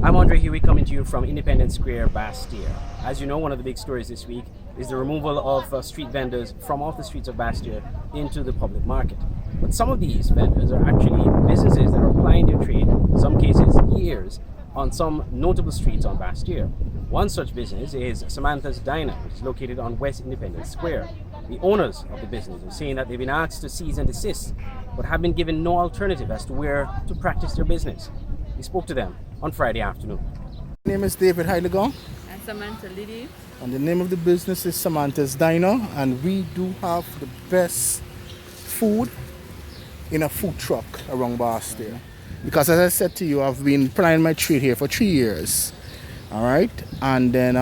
I'm Andre Huey coming to you from Independence Square, Bastille. As you know, one of the big stories this week is the removal of street vendors from off the streets of Bastille into the public market. But some of these vendors are actually businesses that are applying their trade, in some cases years, on some notable streets on Bastille. One such business is Samantha's Diner, which is located on West Independence Square. The owners of the business are saying that they've been asked to cease and desist, but have been given no alternative as to where to practice their business. We spoke to them on Friday afternoon. My name is David Heiliger. And Samantha Liddy. And the name of the business is Samantha's Diner. And we do have the best food in a food truck around Bastille. Because as I said to you, I've been plying my trade here for 3 years. All right. And then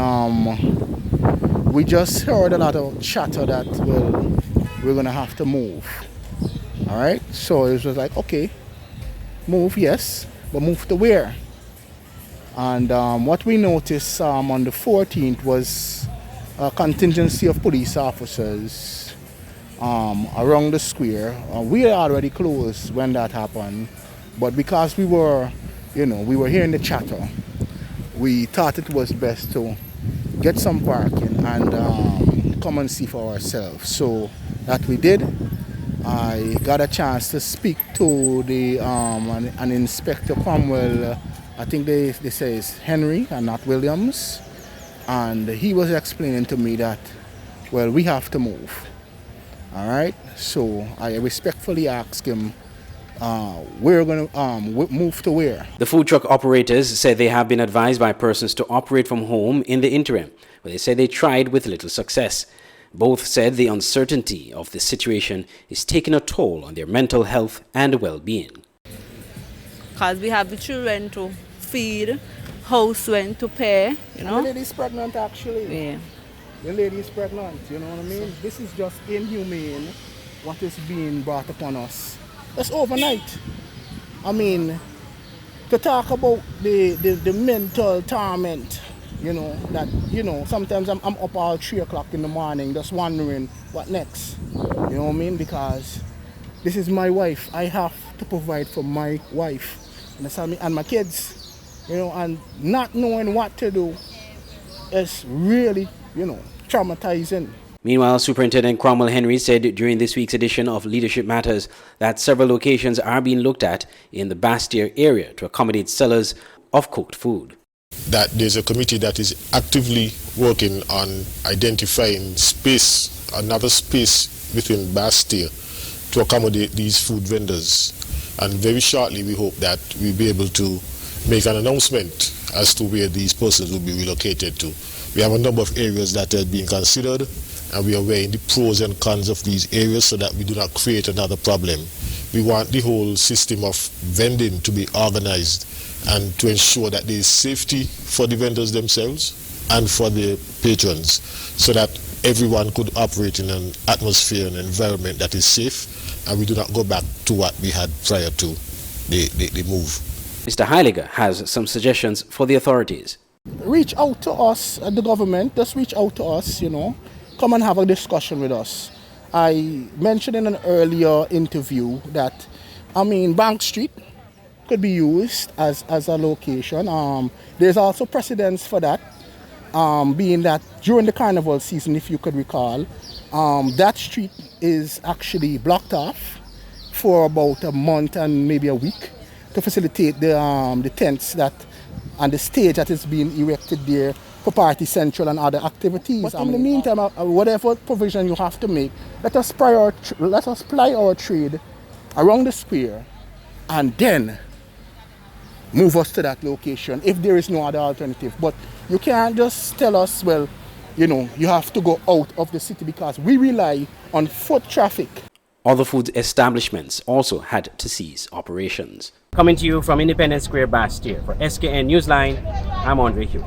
we just heard a lot of chatter that, well, we're going to have to move. All right. So it was like, okay, move, yes. But move to where? And what we noticed on the 14th was a contingency of police officers around the square. We had already closed when that happened, but because we were hearing the chatter, we thought it was best to get some parking and come and see for ourselves. So that we did. I got a chance to speak to the an Inspector Cromwell. I think they say it's Henry and not Williams, and he was explaining to me that, well, we have to move. All right, so I respectfully asked him, we're going to move to where? The food truck operators said they have been advised by persons to operate from home in the interim, but they said they tried with little success. Both said the uncertainty of the situation is taking a toll on their mental health and well-being. Because we have the children to feed, house rent to pay, you know. The lady is pregnant, actually. Yeah. The lady is pregnant, you know what I mean? This is just inhumane, what is being brought upon us. That's overnight. I mean, to talk about the mental torment, sometimes I'm up all 3 o'clock in the morning just wondering what next. You know what I mean? Because this is my wife. I have to provide for my wife and my kids. And not knowing what to do is really, traumatizing. Meanwhile, Superintendent Cromwell Henry said during this week's edition of Leadership Matters that several locations are being looked at in the Bastille area to accommodate sellers of cooked food. That there's a committee that is actively working on identifying another space within Bastille to accommodate these food vendors. And very shortly we hope that we'll be able to make an announcement as to where these persons will be relocated to. We have a number of areas that are being considered, and we are weighing the pros and cons of these areas so that we do not create another problem. We want the whole system of vending to be organized and to ensure that there is safety for the vendors themselves and for the patrons, so that everyone could operate in an atmosphere and environment that is safe, and we do not go back to what we had prior to the move. Mr. Heiliger has some suggestions for the authorities. Reach out to us at the government. Just reach out to us, Come and have a discussion with us. I mentioned in an earlier interview that, Bank Street could be used as a location. There's also precedence for that, being that during the carnival season, if you could recall, that street is actually blocked off for about a month and maybe a week to facilitate the tents and the stage that is being erected there for Party Central and other activities. But in the meantime, whatever provision you have to make, let us ply our trade around the square and then move us to that location if there is no other alternative. But you can't just tell us, well, you have to go out of the city, because we rely on foot traffic. Other food establishments also had to cease operations. Coming to you from Independence Square, Bastille. For SKN Newsline, I'm Andre Huey.